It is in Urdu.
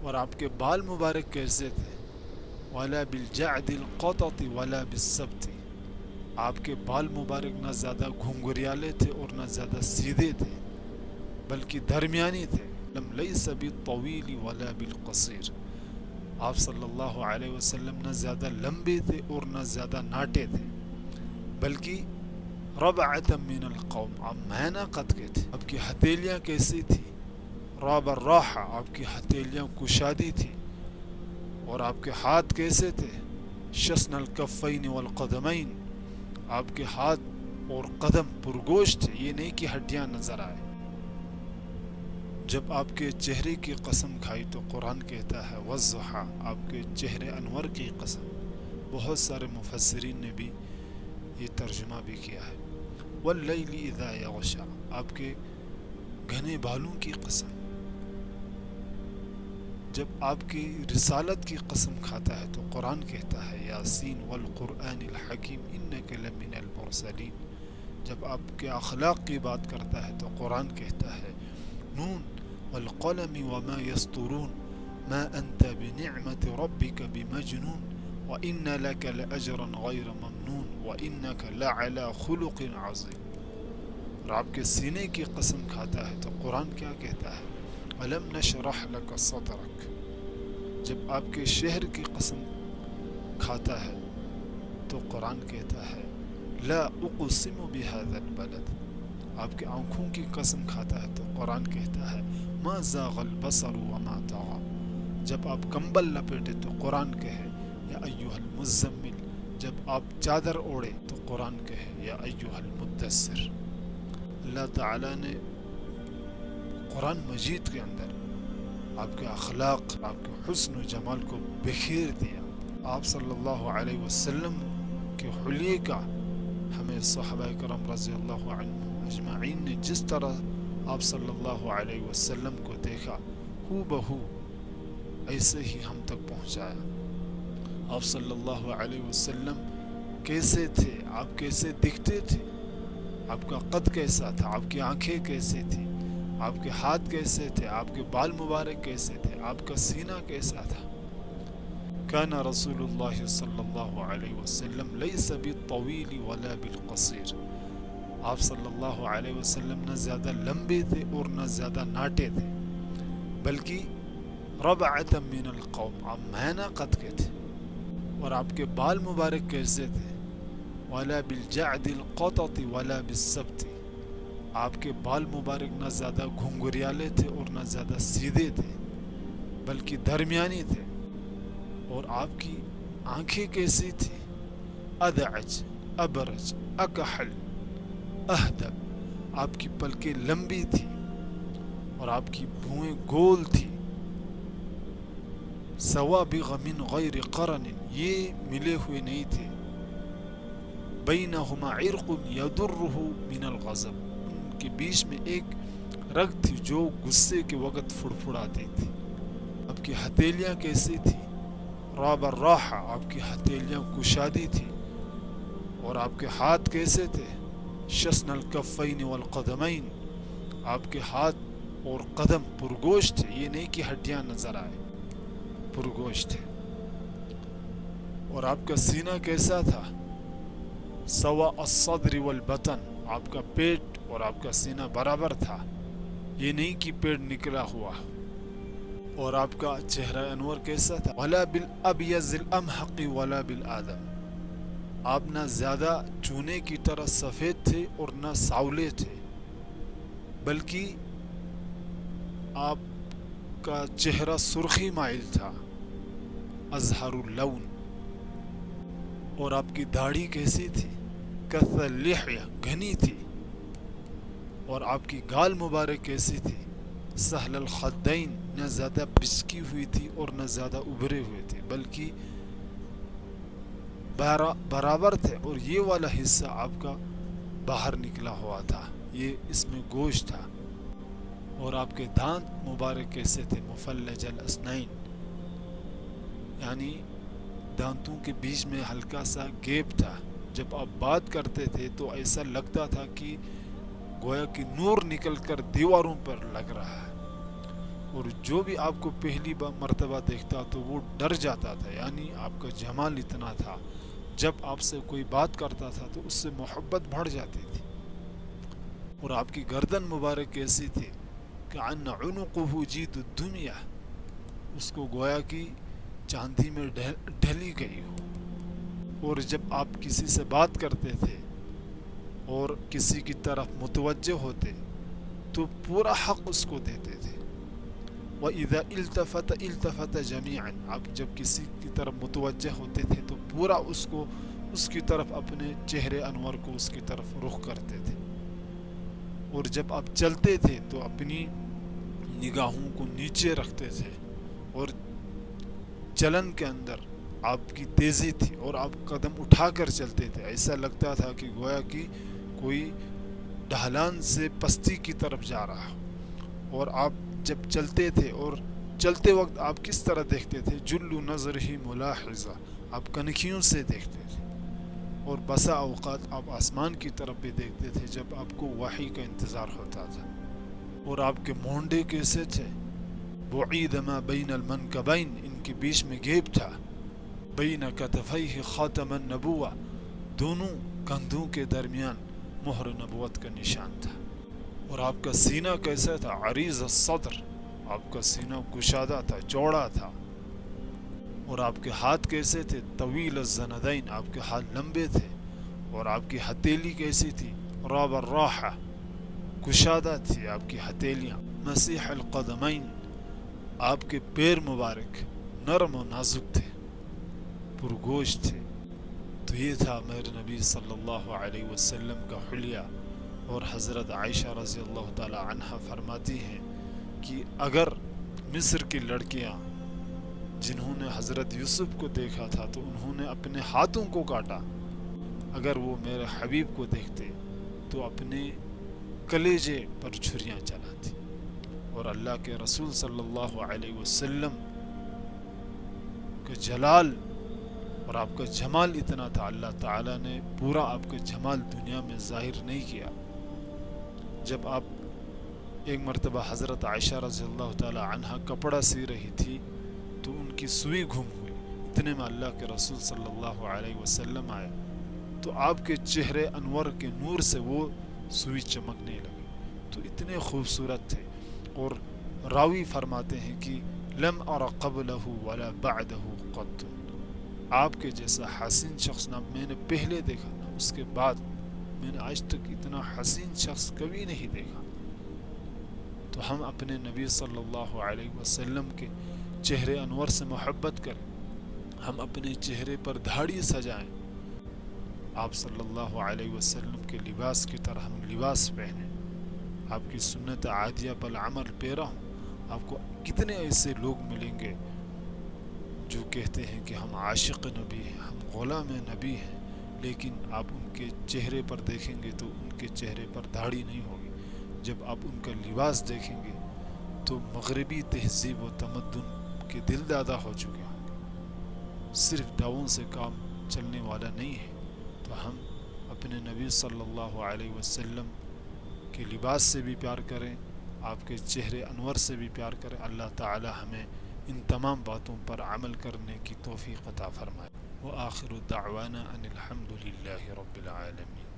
اور آپ کے بال مبارک کیسے تھے؟ ولا بالجعد القطط ولا بالسبت، آپ کے بال مبارک نہ زیادہ گھنگریالے تھے اور نہ زیادہ سیدھے تھے بلکہ درمیانی تھے. لم لیس بالطویل ولا بالقصیر، آپ صلی اللہ علیہ وسلم نہ زیادہ لمبے تھے اور نہ زیادہ ناٹے تھے بلکہ ربعۃ من القوم، آپ مینا قد کے تھے. آپ کی ہتھیلیاں کیسی تھی؟ راب الراحہ، آپ کی ہتھیلیاں کشادی تھی. اور آپ کے ہاتھ کیسے تھے؟ شسن الکفین والقدمین، آپ کے ہاتھ اور قدم پرگوشت تھے، یہ نہیں کہ ہڈیاں نظر آئے. جب آپ کے چہرے کی قسم کھائی تو قرآن کہتا ہے والضحیٰ، آپ کے چہرے انور کی قسم. بہت سارے مفسرین نے بھی یہ ترجمہ بھی کیا ہے. واللیل اذا یغشا، آپ کے گھنے بالوں کی قسم. جب آپ کی رسالت کی قسم کھاتا ہے تو قرآن کہتا ہے یاسین والقرآن الحکیم انک لمن المرسلین. جب آپ کے اخلاق کی بات کرتا ہے تو قرآن کہتا ہے نون والقلم وما يسطرون ما انت بنعمت ربک بمجنون وان لك لاجرا غیر ممنون وانک لعلی خلق عظیم. اور آپ کے سینے کی قسم کھاتا ہے تو قرآن کیا کہتا ہے ألم نشرح لك صدرك. جب آپ کے شہر کی قسم کھاتا ہے تو قرآن کہتا ہے لا اقسم بهذا البلد. آپ کے آنکھوں کی قسم کھاتا ہے تو قرآن کہتا ہے ما زاغ البصر وما طغى. جب آپ کمبل لپیٹے تو قرآن کہے یا ایھا المزمل. جب آپ چادر اوڑے تو قرآن کہے یا ایھا المدثر. اللہ تعالیٰ نے قرآن مجید کے اندر آپ کے اخلاق، آپ کے حسن و جمال کو بکھیر دیا. آپ صلی اللہ علیہ وسلم کے حلیے کا ہمیں صحابہ کرام رضی اللہ عنہم اجمعین نے جس طرح آپ صلی اللہ علیہ وسلم کو دیکھا ہو بہو ایسے ہی ہم تک پہنچایا. آپ صلی اللہ علیہ وسلم کیسے تھے؟ آپ کیسے دکھتے تھے؟ آپ کا قد کیسا تھا؟ آپ کی آنکھیں کیسی تھی؟ آپ کے ہاتھ کیسے تھے؟ آپ کے بال مبارک کیسے تھے؟ آپ کا سینہ کیسا تھا؟ کان رسول اللہ صلی اللہ علیہ وسلم لیس بالطویل ولا بالقصیر، آپ صلی اللہ علیہ وسلم نہ زیادہ لمبے تھے اور نہ زیادہ ناٹے تھے بلکہ ربعۃ من القوم، آپ مینا قد کے تھے. اور آپ کے بال مبارک کیسے تھے؟ ولا بالجعد القطط ولا بالسبت، آپ کے بال مبارک نہ زیادہ گھنگریالے تھے اور نہ زیادہ سیدھے تھے بلکہ درمیانی تھے. اور آپ کی آنکھیں کیسی تھی؟ ادعج ابرج اکحل اہدب، آپ کی پلکیں لمبی تھی اور آپ کی بھویں گول تھی. سوابغ من غیر قرن، یہ ملے ہوئے نہیں تھے. بینہما عرق یدرہ من الغضب، ان کے بیچ میں ایک رگ تھی جو غصے کے وقت پھڑپھڑاتی تھی. آپ کی ہتھیلیاں کیسی تھی؟ راب الراحہ، آپ کی ہتھیلیاں کشادی تھی. اور آپ کے ہاتھ کیسے تھے؟ شسن الکفین والقدمین، آپ کے ہاتھ اور قدم پرگوشت تھے، یہ نہیں کہ ہڈیاں نظر آئے، پرگوشت تھے. اور آپ کا سینہ کیسا تھا؟ سوا الصدر والبطن، آپ کا پیٹ اور آپ کا سینہ برابر تھا، یہ نہیں کہ پیٹ نکلا ہوا. اور آپ کا چہرہ انور کیسا تھا؟ ولا بالابیض الامحق ولا بالآدم، آپ نہ زیادہ چونے کی طرح سفید تھے اور نہ ساولے تھے بلکہ آپ کا چہرہ سرخی مائل تھا، ازہر اللون. اور آپ کی داڑھی کیسی تھی؟ کث اللحیہ، گھنی تھی. اور آپ کی گال مبارک کیسی تھی؟ سہل الخدین، نہ زیادہ بچکی ہوئی تھی اور نہ زیادہ ابھرے ہوئے تھے بلکہ برابر تھے. اور یہ والا حصہ آپ کا باہر نکلا ہوا تھا، یہ اس میں گوشت تھا. اور آپ کے دانت مبارک کیسے تھے؟ مفلج الاسنین، یعنی دانتوں کے بیچ میں ہلکا سا گیپ تھا. جب آپ بات کرتے تھے تو ایسا لگتا تھا کہ گویا کہ نور نکل کر دیواروں پر لگ رہا ہے. اور جو بھی آپ کو پہلی مرتبہ دیکھتا تو وہ ڈر جاتا تھا، یعنی آپ کا جمال اتنا تھا، جب آپ سے کوئی بات کرتا تھا تو اس سے محبت بڑھ جاتی تھی۔ اور آپ کی گردن مبارک ایسی تھی کہ عن عنقه جید الدنیا، اس کو گویا کہ چاندی میں ڈھلی گئی ہو۔ اور جب آپ کسی سے بات کرتے تھے اور کسی کی طرف متوجہ ہوتے تو پورا حق اس کو دیتے تھے۔ وَإِذَا التفت التفت جميعا، آپ جب کسی کی طرف متوجہ ہوتے تھے تو پورا اس کی طرف اپنے چہرے انور کو اس کی طرف رخ کرتے تھے۔ اور جب آپ چلتے تھے تو اپنی نگاہوں کو نیچے رکھتے تھے، اور چلن کے اندر آپ کی تیزی تھی اور آپ قدم اٹھا کر چلتے تھے، ایسا لگتا تھا کہ گویا کہ کوئی ڈھلان سے پستی کی طرف جا رہا ہو۔ اور آپ جب چلتے تھے اور چلتے وقت آپ کس طرح دیکھتے تھے؟ جلو نظر ہی ملاحظہ، آپ کنکھیوں سے دیکھتے تھے۔ اور بسا اوقات آپ آسمان کی طرف بھی دیکھتے تھے جب آپ کو وحی کا انتظار ہوتا تھا۔ اور آپ کے مونڈے کیسے تھے؟ بعید ما بین المنکبین، ان کے بیچ میں گیپ تھا۔ بین کتفیہ خاتم النبوہ، دونوں کندھوں کے درمیان مہر نبوت کا نشان تھا۔ اور آپ کا سینہ کیسا تھا؟ عریض الصدر، آپ کا سینہ کشادہ تھا، چوڑا تھا۔ اور آپ کے ہاتھ کیسے تھے؟ طویل الزندین، آپ کے ہاتھ لمبے تھے۔ اور آپ کی ہتھیلی کیسی تھی؟ راب الراحہ، کشادہ تھی آپ کی ہتھیلیاں۔ مسیح القدمین، آپ کے پیر مبارک نرم و نازک تھے، پرگوشت تھے۔ تو یہ تھا میرے نبی صلی اللہ علیہ وسلم کا حلیہ۔ اور حضرت عائشہ رضی اللہ تعالی عنہ فرماتی ہیں کہ اگر مصر کی لڑکیاں جنہوں نے حضرت یوسف کو دیکھا تھا تو انہوں نے اپنے ہاتھوں کو کاٹا، اگر وہ میرے حبیب کو دیکھتے تو اپنے کلیجے پر چھریاں چلاتی۔ اور اللہ کے رسول صلی اللہ علیہ وسلم کا جلال اور آپ کا جمال اتنا تھا، اللہ تعالیٰ نے پورا آپ کا جمال دنیا میں ظاہر نہیں کیا۔ جب آپ ایک مرتبہ حضرت عائشہ رضی اللہ تعالی عنہ کپڑا سی رہی تھی تو ان کی سوئی گم ہوئی، اتنے میں اللہ کے رسول صلی اللہ علیہ وسلم آئے تو آپ کے چہرے انور کے نور سے وہ سوئی چمکنے لگی، تو اتنے خوبصورت تھے۔ اور راوی فرماتے ہیں کہ لم ار قبلہ ولا بعدہ قط، آپ کے جیسا حسین شخص نہ میں نے پہلے دیکھا نہ اس کے بعد، میں نے آج تک اتنا حسین شخص کبھی نہیں دیکھا۔ تو ہم اپنے نبی صلی اللہ علیہ وسلم کے چہرے انور سے محبت کریں، ہم اپنے چہرے پر دھاڑی سجائیں، آپ صلی اللہ علیہ وسلم کے لباس کی طرح ہم لباس پہنیں، آپ کی سنت عادیہ بالعمل پیرا ہوں۔ آپ کو کتنے ایسے لوگ ملیں گے جو کہتے ہیں کہ ہم عاشق نبی ہیں، ہم غلام نبی ہیں، لیکن آپ ان کے چہرے پر دیکھیں گے تو ان کے چہرے پر داڑھی نہیں ہوگی۔ جب آپ ان کا لباس دیکھیں گے تو مغربی تہذیب و تمدن کے دل دادا ہو چکے ہوں گے، صرف دعووں سے کام چلنے والا نہیں ہے۔ تو ہم اپنے نبی صلی اللہ علیہ وسلم کے لباس سے بھی پیار کریں، آپ کے چہرے انور سے بھی پیار کریں۔ اللہ تعالی ہمیں ان تمام باتوں پر عمل کرنے کی توفیق عطا فرمائے۔ وآخر دعوانا ان الحمد للہ رب العالمین۔